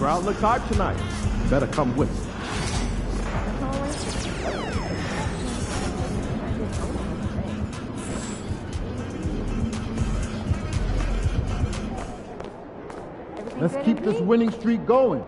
Crowd looks hot tonight. Better come with us. Let's keep this winning streak going.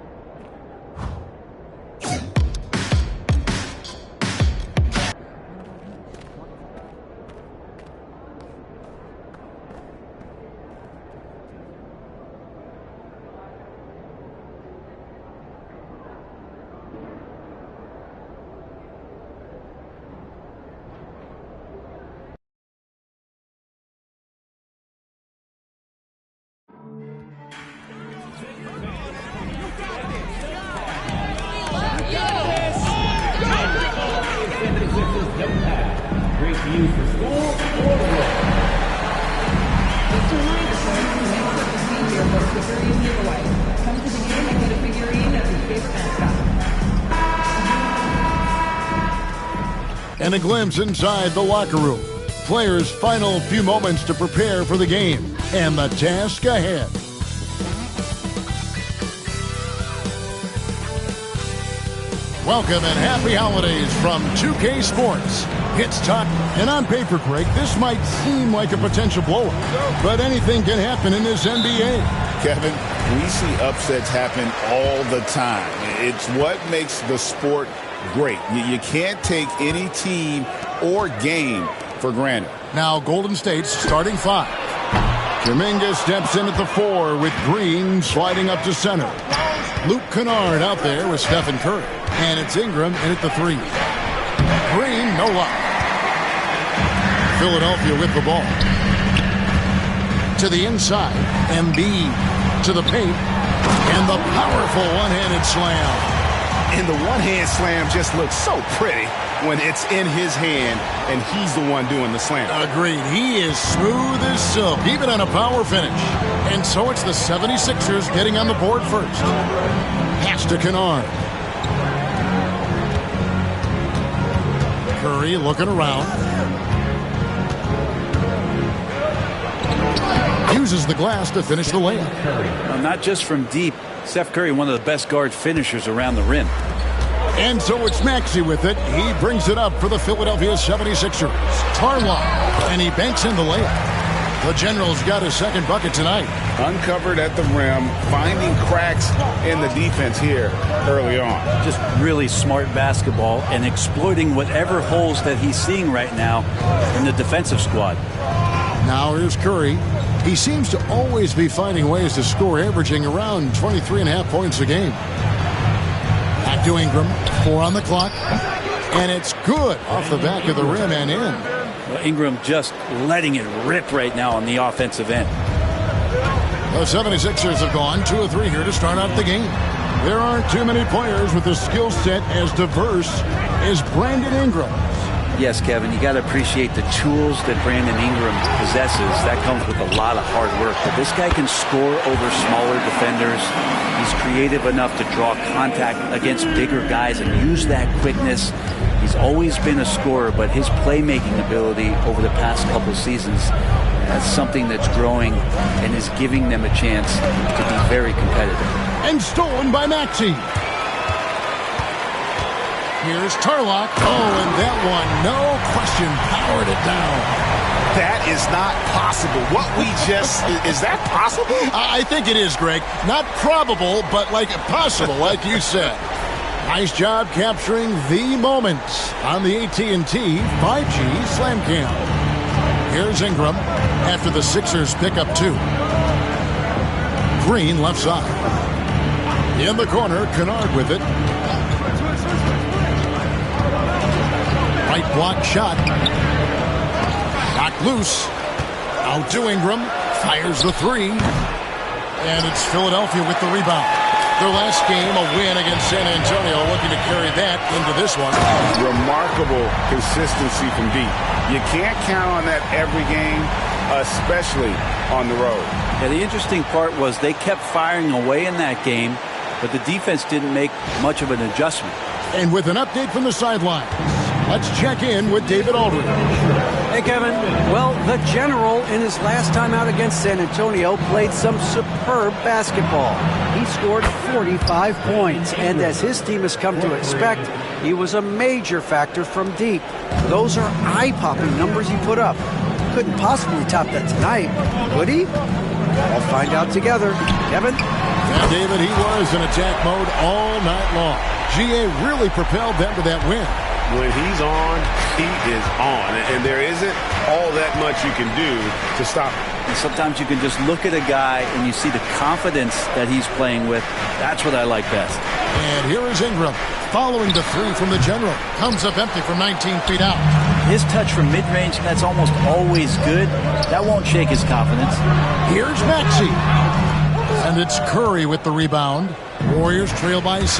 Great to use for school or work. Just a reminder, friends, you may not have to be here, but a figurine giveaway. Come to the game and get a figurine of your favorite mascot. And a glimpse inside the locker room. Players' final few moments to prepare for the game and the task ahead. Welcome and happy holidays from 2K Sports. It's time. And on paper, Craig, this might seem like a potential blowout, but anything can happen in this NBA. Kevin, we see upsets happen all the time. It's what makes the sport great. You can't take any team or game for granted. Now Golden State's starting five. Kuminga steps in at the 4 with Green sliding up to center. Luke Kennard out there with Stephen Curry. And it's Ingram in at the 3. Green, no luck. Philadelphia with the ball. To the inside. Embiid to the paint. And the powerful one-handed slam. And the one-hand slam just looks so pretty when it's in his hand and he's the one doing the slam. Agreed. He is smooth as silk, even on a power finish. And so it's the 76ers getting on the board first. Pass to Kennard. Curry looking around. Uses the glass to finish the layup. Well, not just from deep. Steph Curry, one of the best guard finishers around the rim. And so it's Maxey with it. He brings it up for the Philadelphia 76ers. Tarlock, and he banks in the layup. The Generals got his second bucket tonight. Uncovered at the rim, finding cracks in the defense here early on. Just really smart basketball and exploiting whatever holes that he's seeing right now in the defensive squad. Now here's Curry. He seems to always be finding ways to score, averaging around 23.5 points a game. Back to Ingram, 4 on the clock. And it's good off the back of the rim and in. Well, Ingram just letting it rip right now on the offensive end. The 76ers have gone 2 of 3 here to start out the game. There aren't too many players with a skill set as diverse as Brandon Ingram. Yes, Kevin, you got to appreciate the tools that Brandon Ingram possesses. That comes with a lot of hard work. But this guy can score over smaller defenders. He's creative enough to draw contact against bigger guys and use that quickness. He's always been a scorer, but his playmaking ability over the past couple seasons is something that's growing and is giving them a chance to be very competitive. And stolen by Maxey. Here's Tarlock. Oh, and that one, no question, powered it down. That is not possible. What we just, is that possible? I think it is, Greg. Not probable, but like possible, like you said. Nice job capturing the moments on the AT&T 5G Slam Cam. Here's Ingram after the Sixers pick up 2. Green left side. In the corner, Kennard with it. Right block shot. Knocked loose. Out to Ingram. Fires the 3. And it's Philadelphia with the rebound. Their last game, a win against San Antonio, looking to carry that into this one. Remarkable consistency from deep. You can't count on that every game, especially on the road. Yeah, the interesting part was they kept firing away in that game, but the defense didn't make much of an adjustment. And with an update from the sidelines, let's check in with David Aldridge. Hey, Kevin. Well, the General, in his last time out against San Antonio, played some superb basketball. He scored 45 points, and as his team has come to expect, he was a major factor from deep. Those are eye-popping numbers he put up. Couldn't possibly top that tonight, could he? We'll find out together. Kevin? Yeah, David, he was in attack mode all night long. GA really propelled them to that win. When he's on, he is on. And there isn't all that much you can do to stop him. And sometimes you can just look at a guy and you see the confidence that he's playing with. That's what I like best. And here is Ingram, following the three from the General. Comes up empty from 19 feet out. His touch from mid-range, that's almost always good. That won't shake his confidence. Here's Maxey. And it's Curry with the rebound. Warriors trail by 6.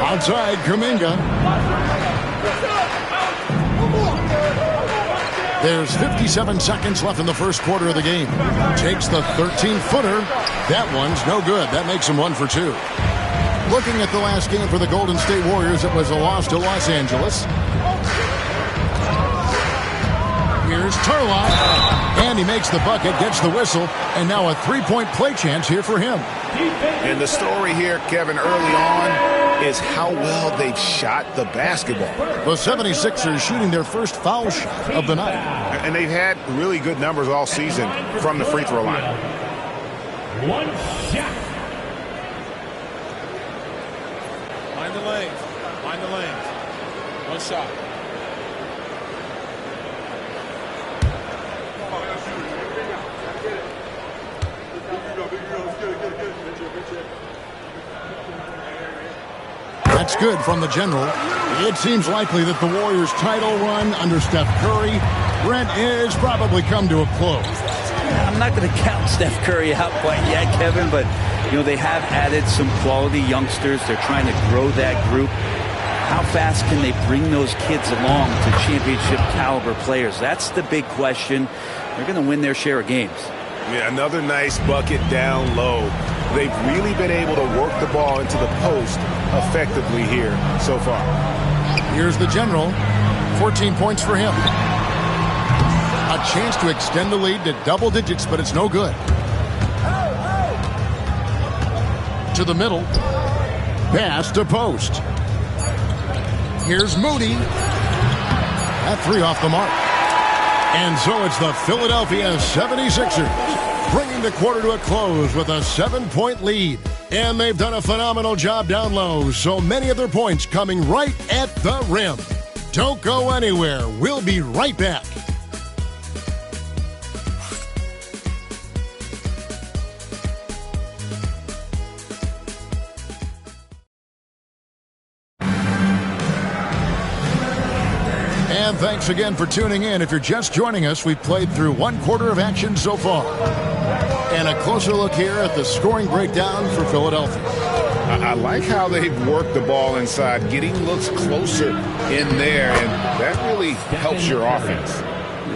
Outside, Kuminga. There's 57 seconds left in the first quarter of the game. Takes the 13-footer. That one's no good. That makes him 1 for 2. Looking at the last game for the Golden State Warriors, it was a loss to Los Angeles. Here's Turlock. And he makes the bucket, gets the whistle, and now a three-point play chance here for him. And the story here, Kevin, early on is how well they've shot the basketball. The 76ers shooting their first foul shot of the night. And they've had really good numbers all season from the free throw line. One shot. Find the lanes. Find the lanes. One shot. That's good from the General. It seems likely that the Warriors' title run under Steph Curry, Brent, is probably come to a close. I'm not going to count Steph Curry out quite yet, Kevin, but you know they have added some quality youngsters. They're trying to grow that group. How fast can they bring those kids along to championship caliber players? That's the big question. They're going to win their share of games. Yeah, another nice bucket down low. They've really been able to work the ball into the post effectively here so far. Here's the General. 14 points for him. A chance to extend the lead to double digits, but it's no good. To the middle. Pass to post. Here's Moody. That three off the mark. And so it's the Philadelphia 76ers bringing the quarter to a close with a 7-point lead. And they've done a phenomenal job down low, so many of their points coming right at the rim. Don't go anywhere. We'll be right back. And thanks again for tuning in. If you're just joining us, we've played through one quarter of action so far. And a closer look here at the scoring breakdown for Philadelphia. I like how they've worked the ball inside, getting looks closer in there, and that really helps your offense.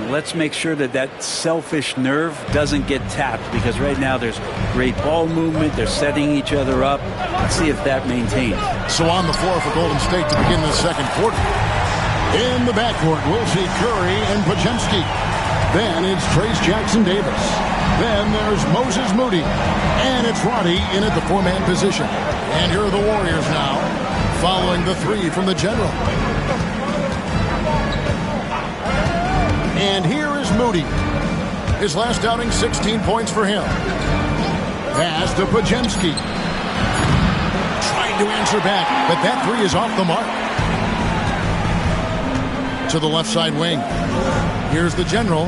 Let's make sure that that selfish nerve doesn't get tapped, because right now there's great ball movement. They're setting each other up. Let's see if that maintains. So on the floor for Golden State to begin the second quarter. In the backcourt, we'll see Curry and Podziemski. Then it's Trace Jackson-Davis. Then there's Moses Moody. And it's Roddy in at the four-man position. And here are the Warriors now, following the three from the General. And here is Moody. His last outing, 16 points for him. Pass to Podziemski. Trying to answer back, but that three is off the mark. To the left side wing. Here's the General.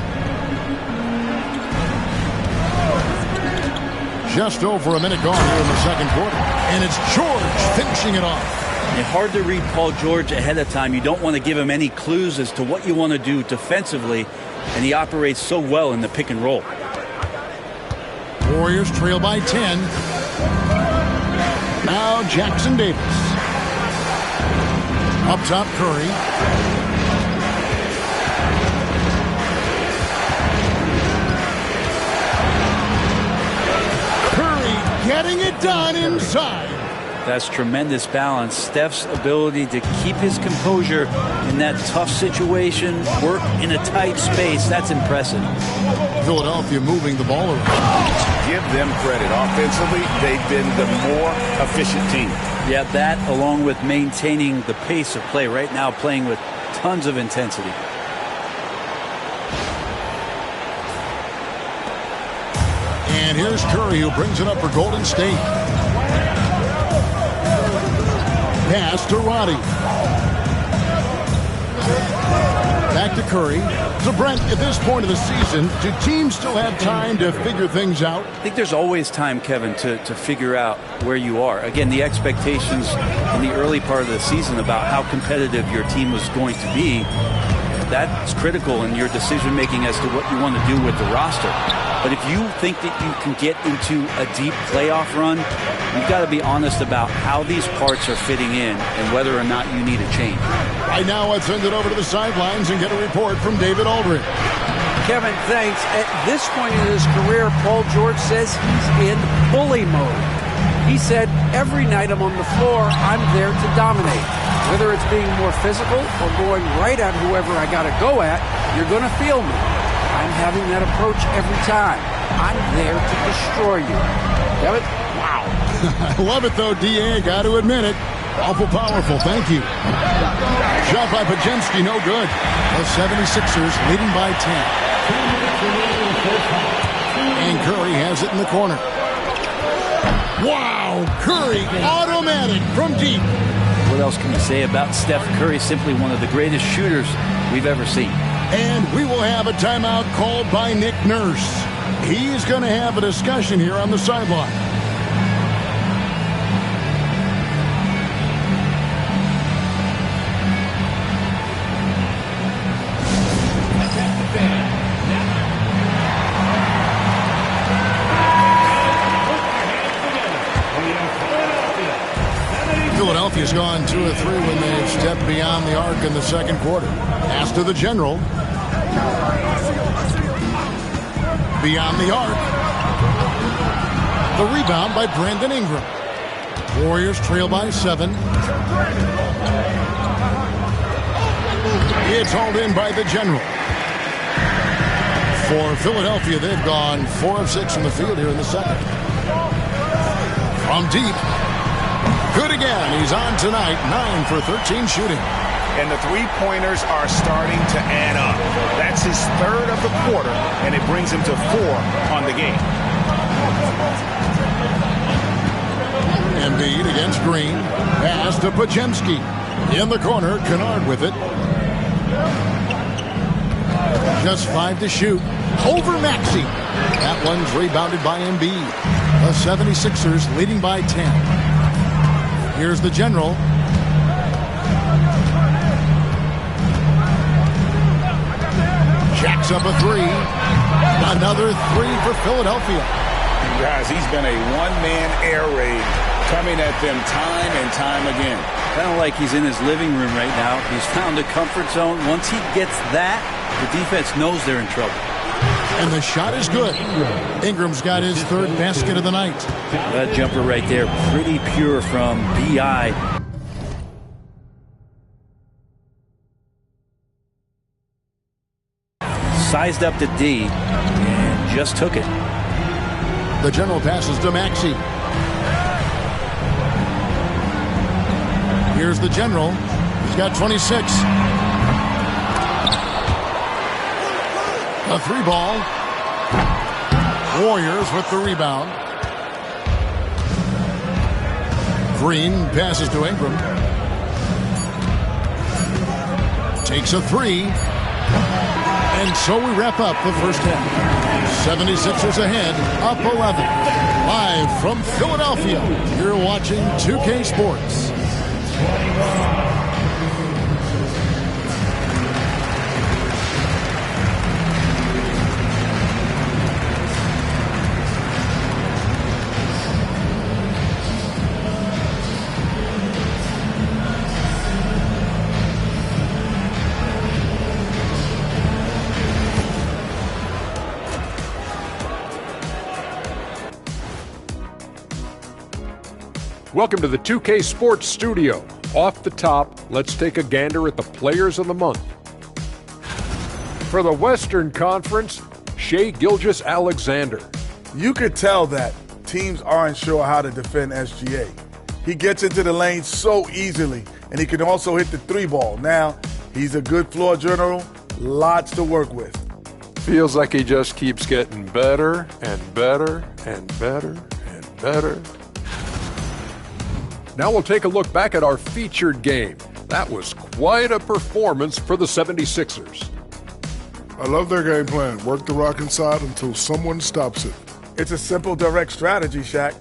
Just over a minute gone here in the second quarter. And it's George finishing it off. It's hard to read Paul George ahead of time. You don't want to give him any clues as to what you want to do defensively. And he operates so well in the pick and roll. Warriors trail by 10. Now Jackson-Davis. Up top, Curry. Getting it done inside. That's tremendous balance. Steph's ability to keep his composure in that tough situation, work in a tight space, that's impressive. Philadelphia moving the ball around. Give them credit. Offensively, they've been the more efficient team. Yeah, that along with maintaining the pace of play. Right now playing with tons of intensity. And here's Curry, who brings it up for Golden State. Pass to Roddy. Back to Curry. So, Brent, at this point of the season, do teams still have time to figure things out? I think there's always time, Kevin, to figure out where you are. Again, the expectations in the early part of the season about how competitive your team was going to be, that's critical in your decision-making as to what you want to do with the roster. But if you think that you can get into a deep playoff run, you've got to be honest about how these parts are fitting in and whether or not you need a change. Right now, let's send it over to the sidelines and get a report from David Aldridge. Kevin, thanks. At this point in his career, Paul George says he's in bully mode. He said, every night I'm on the floor, I'm there to dominate. Whether it's being more physical or going right at whoever I got to go at, you're going to feel me. I'm having that approach every time. I'm there to destroy you. Kevin? Wow. I love it, though, D.A. Got to admit it. Awful powerful. Thank you. Shot by Pajemski, no good. The 76ers leading by 10. And Curry has it in the corner. Wow, Curry, automatic from deep. What else can you say about Steph Curry? Simply one of the greatest shooters we've ever seen. And we will have a timeout called by Nick Nurse. He's going to have a discussion here on the sideline. Philadelphia's gone 2 of 3 when they've stepped beyond the arc in the second quarter. Pass to the general. Beyond the arc. The rebound by Brandon Ingram. Warriors trail by 7. It's hauled in by the general. For Philadelphia, they've gone 4 of 6 from the field here in the second. From deep. Good again. He's on tonight. 9 for 13 shooting. And the three-pointers are starting to add up. That's his third of the quarter, and it brings him to 4 on the game. Embiid against Green. Pass to Pajemski. In the corner, Kennard with it. Just 5 to shoot. Over Maxey. That one's rebounded by Embiid. The 76ers leading by 10. Here's the general. Jacks up a 3. Another 3 for Philadelphia. Guys, he's been a one-man air raid coming at them time and time again. Kind of like he's in his living room right now. He's found a comfort zone. Once he gets that, the defense knows they're in trouble. And the shot is good. Ingram's got his third basket of the night. That jumper right there, pretty pure from B.I. Sized up to D and just took it. The general passes to Maxey. Here's the general. He's got 26. A 3-ball. Warriors with the rebound. Green passes to Ingram. Takes a 3. And so we wrap up the first half. 76ers ahead, up 11. Live from Philadelphia, you're watching 2K Sports. Welcome to the 2K Sports Studio. Off the top, let's take a gander at the Players of the Month. For the Western Conference, Shai Gilgeous-Alexander. You could tell that teams aren't sure how to defend SGA. He gets into the lane so easily, and he can also hit the three ball. Now, he's a good floor general, lots to work with. Feels like he just keeps getting better and better and better and better. Now we'll take a look back at our featured game. That was quite a performance for the 76ers. I love their game plan. Work the rock inside until someone stops it. It's a simple, direct strategy, Shaq.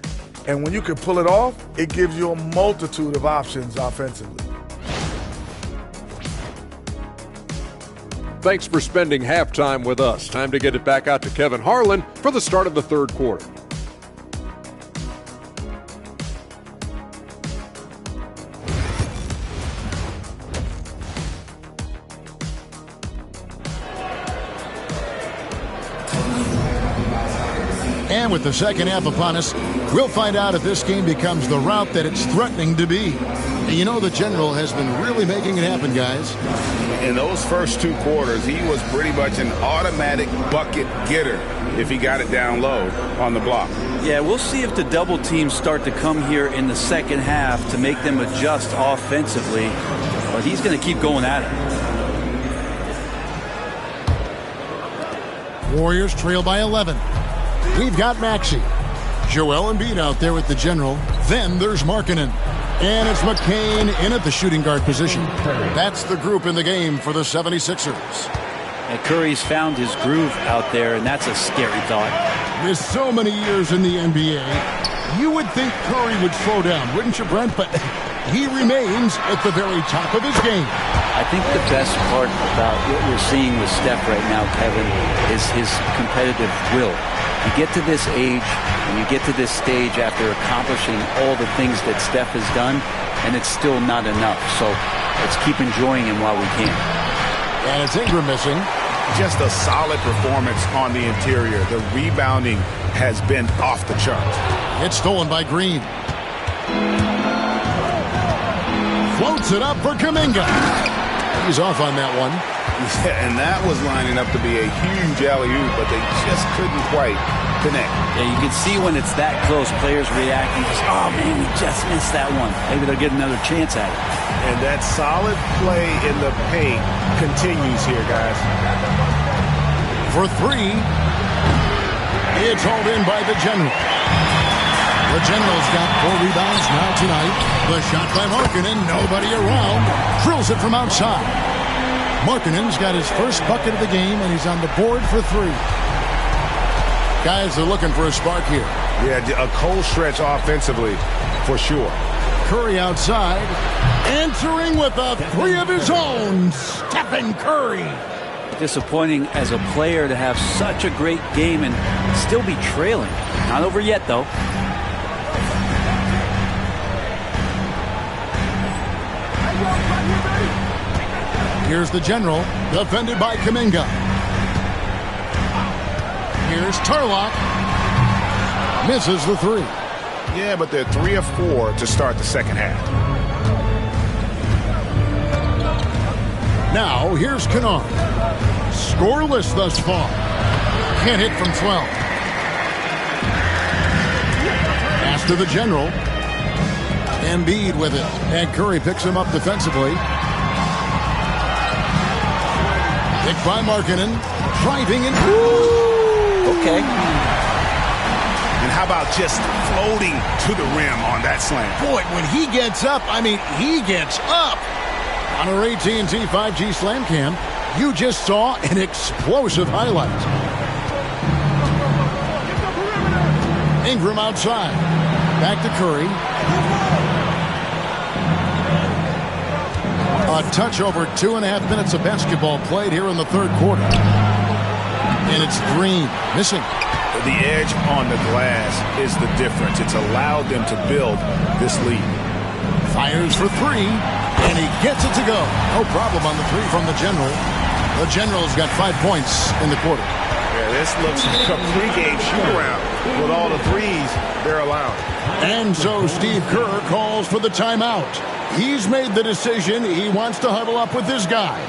And when you can pull it off, it gives you a multitude of options offensively. Thanks for spending halftime with us. Time to get it back out to Kevin Harlan for the start of the third quarter. And with the second half upon us, we'll find out if this game becomes the route that it's threatening to be. And you know the General has been really making it happen, guys. In those first two quarters, he was pretty much an automatic bucket getter if he got it down low on the block. Yeah, we'll see if the double teams start to come here in the second half to make them adjust offensively. But he's going to keep going at it. Warriors trail by 11. We've got Maxey. Joel Embiid out there with the General. Then there's Markkanen. And it's McCain in at the shooting guard position. That's the group in the game for the 76ers. And Curry's found his groove out there, and that's a scary thought. With so many years in the NBA, you would think Curry would slow down, wouldn't you, Brent? But he remains at the very top of his game. I think the best part about what we're seeing with Steph right now, Kevin, is his competitive will. You get to this age and you get to this stage after accomplishing all the things that Steph has done, and it's still not enough. So let's keep enjoying him while we can. And it's Ingram missing. Just a solid performance on the interior. The rebounding has been off the charts. It's stolen by Green. Floats it up for Kuminga. He's off on that one. Yeah, and that was lining up to be a huge alley-oop, but they just couldn't quite connect. Yeah, you can see when it's that close, players reacting. Just, oh, man, we just missed that one. Maybe they'll get another chance at it. And that solid play in the paint continues here, guys. For three, it's hauled in by the General. The General's got 4 rebounds now tonight. The shot by Markkanen, nobody around. Drills it from outside. Markkanen's got his first bucket of the game, and he's on the board for 3. Guys are looking for a spark here. Yeah, a cold stretch offensively, for sure. Curry outside, entering with a 3 of his own, Stephen Curry. Disappointing as a player to have such a great game and still be trailing. Not over yet, though. Here's the General, defended by Kuminga. Here's Tarlock. Misses the 3. Yeah, but they're 3 of 4 to start the second half. Now, here's Kennard. Scoreless thus far. Can't hit from 12. Pass to the General. Embiid with it. And Curry picks him up defensively. Picked by Markkanen. Driving in. Okay. And how about just floating to the rim on that slam? Boy, when he gets up, I mean, he gets up. On our AT&T 5G Slam Cam, you just saw an explosive highlight. Ingram outside. Back to Curry. A touch over 2.5 minutes of basketball played here in the third quarter. And it's Green missing. The edge on the glass is the difference. It's allowed them to build this lead. Fires for 3, and he gets it to go. No problem on the 3 from the General. The General's got 5 points in the quarter. Yeah, this looks like a pregame shoot-around. with all the threes they're allowing. And so Steve Kerr calls for the timeout. He's made the decision. He wants to huddle up with his guys.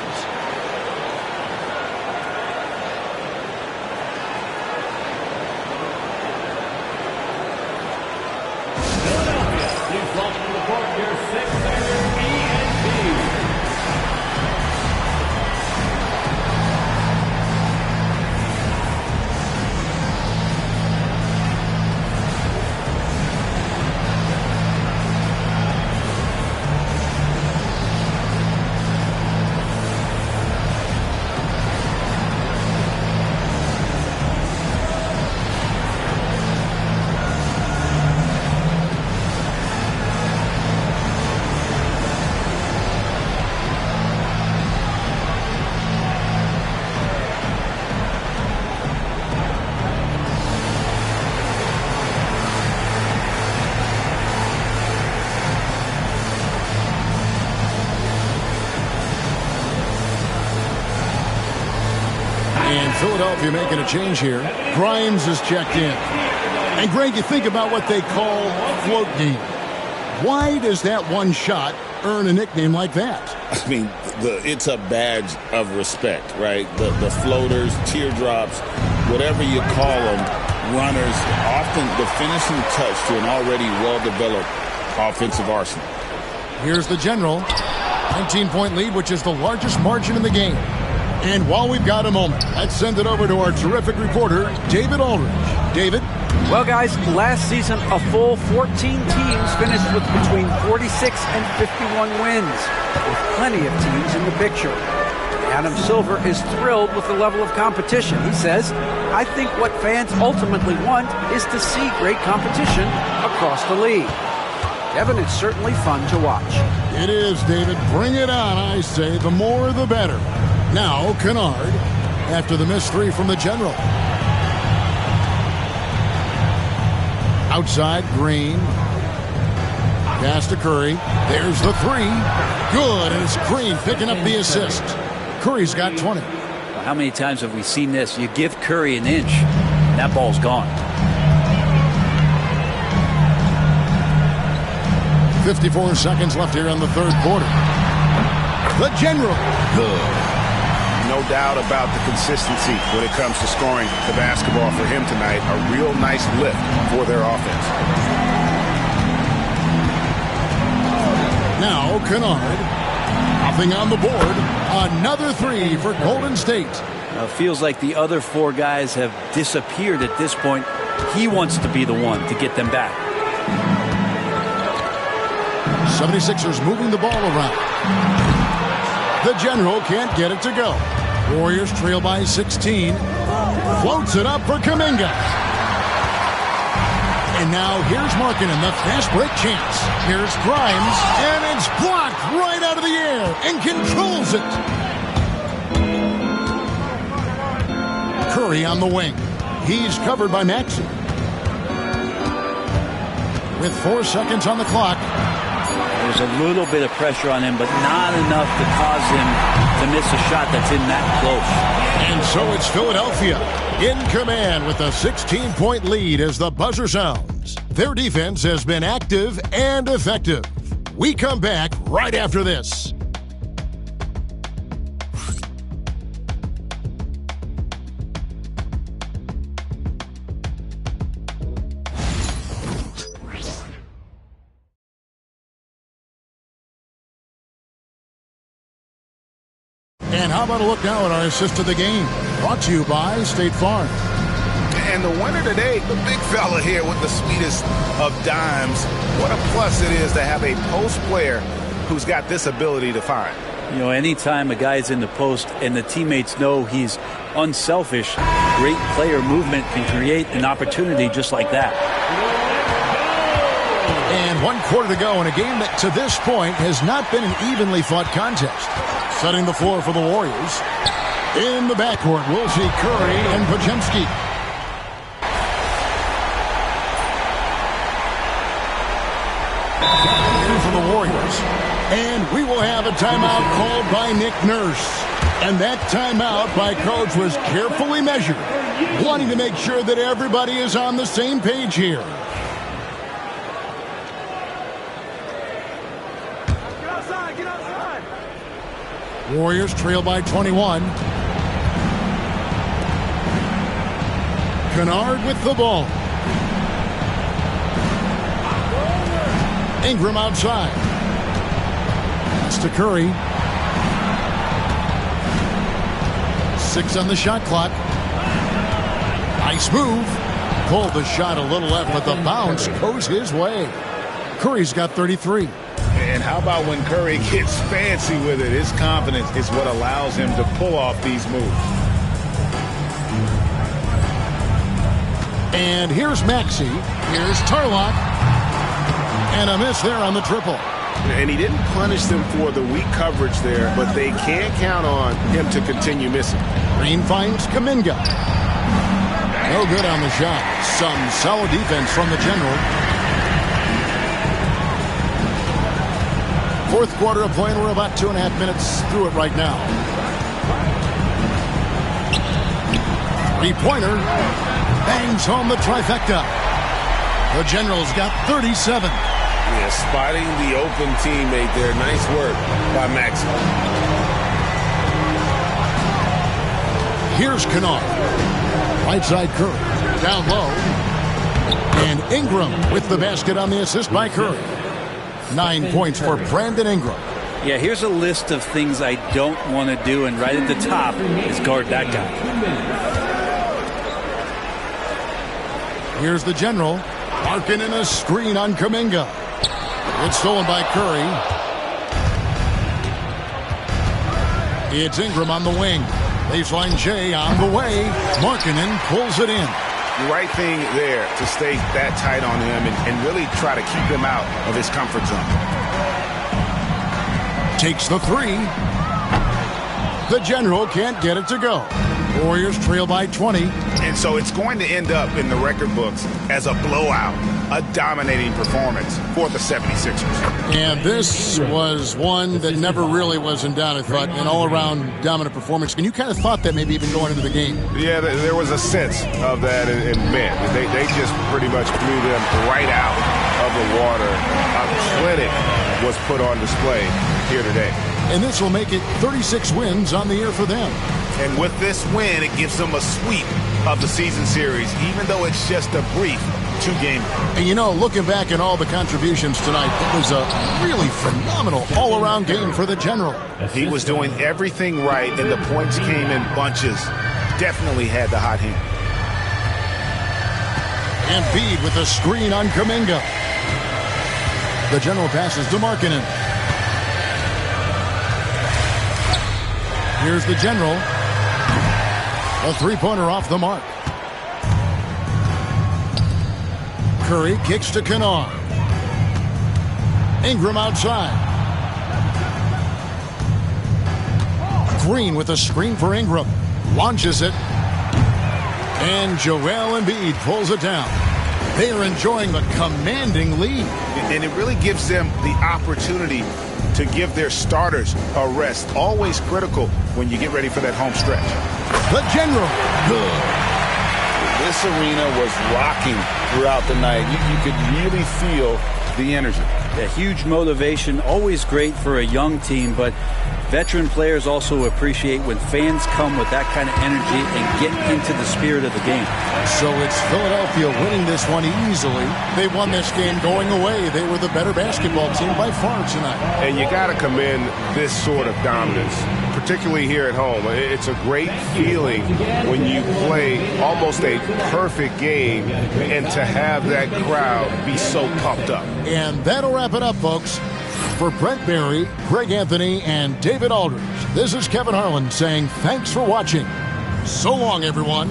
Philadelphia making a change here. Grimes is checked in. And Greg, you think about what they call float game. Why does that one shot earn a nickname like that? I mean, it's a badge of respect, right? The floaters, teardrops, whatever you call them, runners, often the finishing touch to an already well-developed offensive arsenal. Here's the general. 19-point lead, which is the largest margin in the game. And while we've got a moment, let's send it over to our terrific reporter, David Aldridge. David? Well, guys, last season, a full 14 teams finished with between 46 and 51 wins, with plenty of teams in the picture. Adam Silver is thrilled with the level of competition. He says, I think what fans ultimately want is to see great competition across the league. Devin, it's certainly fun to watch. It is, David. Bring it on, I say. The more, the better. Now, Kennard, after the missed three from the general. Outside, Green. Pass to Curry. There's the three. Good, and it's Green picking up the assist. Curry's got 20. How many times have we seen this? You give Curry an inch, and that ball's gone. 54 seconds left here in the third quarter. The general. Good. No doubt about the consistency when it comes to scoring the basketball for him tonight. A real nice lift for their offense. Now Kennard. Nothing on the board. Another three for Golden State. Now it feels like the other four guys have disappeared at this point. He wants to be the one to get them back. 76ers moving the ball around. The general can't get it to go. Warriors trail by 16. Floats it up for Kuminga. And now here's Markkanen, the fast break chance. Here's Grimes, and it's blocked right out of the air and controls it. Curry on the wing. He's covered by Maxey. With 4 seconds on the clock. There's a little bit of pressure on him, but not enough to cause him to miss a shot that's in that close. And so it's Philadelphia in command with a 16-point lead as the buzzer sounds. Their defense has been active and effective. We come back right after this. And how about a look now at our assist of the game? Brought to you by State Farm. And the winner today, the big fella here with the sweetest of dimes. What a plus it is to have a post player who's got this ability to find. You know, anytime a guy's in the post and the teammates know he's unselfish, great player movement can create an opportunity just like that. And 1 quarter to go in a game that to this point has not been an evenly fought contest. Setting the floor for the Warriors. In the backcourt, we'll see Curry and Podziemski. For the Warriors. And we will have a timeout called by Nick Nurse. And that timeout by Coach was carefully measured. wanting to make sure that everybody is on the same page here. Get outside. Warriors trail by 21. Kennard with the ball. Ingram outside. That's to Curry. 6 on the shot clock. Nice move. Pulled the shot a little left, but the bounce goes his way. Curry's got 33. And how about when Curry gets fancy with it? His confidence is what allows him to pull off these moves. And here's Maxey. Here's Tarlock. And a miss there on the triple. And he didn't punish them for the weak coverage there, but they can't count on him to continue missing. Green finds Kuminga. No good on the shot. Some solid defense from the General. Fourth quarter of play, and we're about 2.5 minutes through it right now. Three-pointer. Bangs home the trifecta. The General's got 37. Yeah, spotting the open teammate there. Nice work by Maxey. Here's Kennard. Right side Curry. Down low. And Ingram with the basket on the assist by Curry. 9 points for Brandon Ingram. Yeah, here's a list of things I don't want to do, and right at the top is guard that guy. Here's the General. Marking in a screen on Kuminga. It's stolen by Curry. It's Ingram on the wing. Baseline J on the way. Markkanen pulls it in. The right thing there to stay that tight on him and really try to keep him out of his comfort zone. Takes the three. The General can't get it to go. Warriors trail by 20. And so it's going to end up in the record books as a blowout, a dominating performance for the 76ers. And this was one that never really was in doubt, I thought, an all-around dominant performance. And you kind of thought that maybe even going into the game. Yeah, there was a sense of that in men. They just pretty much blew them right out of the water. A clinic was put on display here today. And this will make it 36 wins on the year for them. And with this win, it gives them a sweep of the season series, even though it's just a brief 2-game. And you know, looking back at all the contributions tonight, it was a really phenomenal all-around game for the General. He was doing everything right, and the points came in bunches. Definitely had the hot hand. Embiid with a screen on Kuminga. The General passes to Markkanen. Here's the General. A three-pointer off the mark. Curry kicks to Kennard. Ingram outside. Green with a screen for Ingram. Launches it. And Joel Embiid pulls it down. They are enjoying the commanding lead. And it really gives them the opportunity to give their starters a rest. Always critical when you get ready for that home stretch. The General, good. This arena was rocking throughout the night. You could really feel the energy. A huge motivation, always great for a young team, but veteran players also appreciate when fans come with that kind of energy and get into the spirit of the game. So it's Philadelphia winning this one easily. They won this game going away. They were the better basketball team by far tonight. And you got to commend this sort of dominance, particularly here at home. It's a great feeling when you play almost a perfect game and to have that crowd be so pumped up. And that'll wrap it up, folks. For Brent Barry, Greg Anthony, and David Aldridge, this is Kevin Harlan saying thanks for watching. So long, everyone.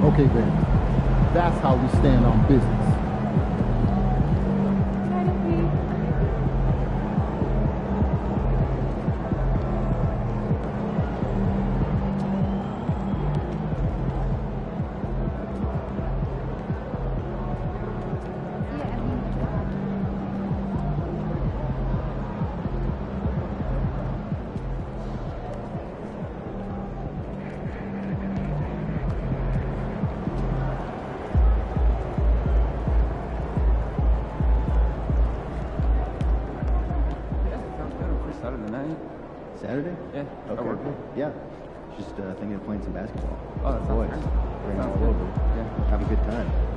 Okay, baby. That's how we stand on business. Saturday? Yeah. Okay. I work. Yeah. Just thinking of playing some basketball. Oh, that's boys. awesome. Bring it Sounds all good. over. Yeah. Have a good time.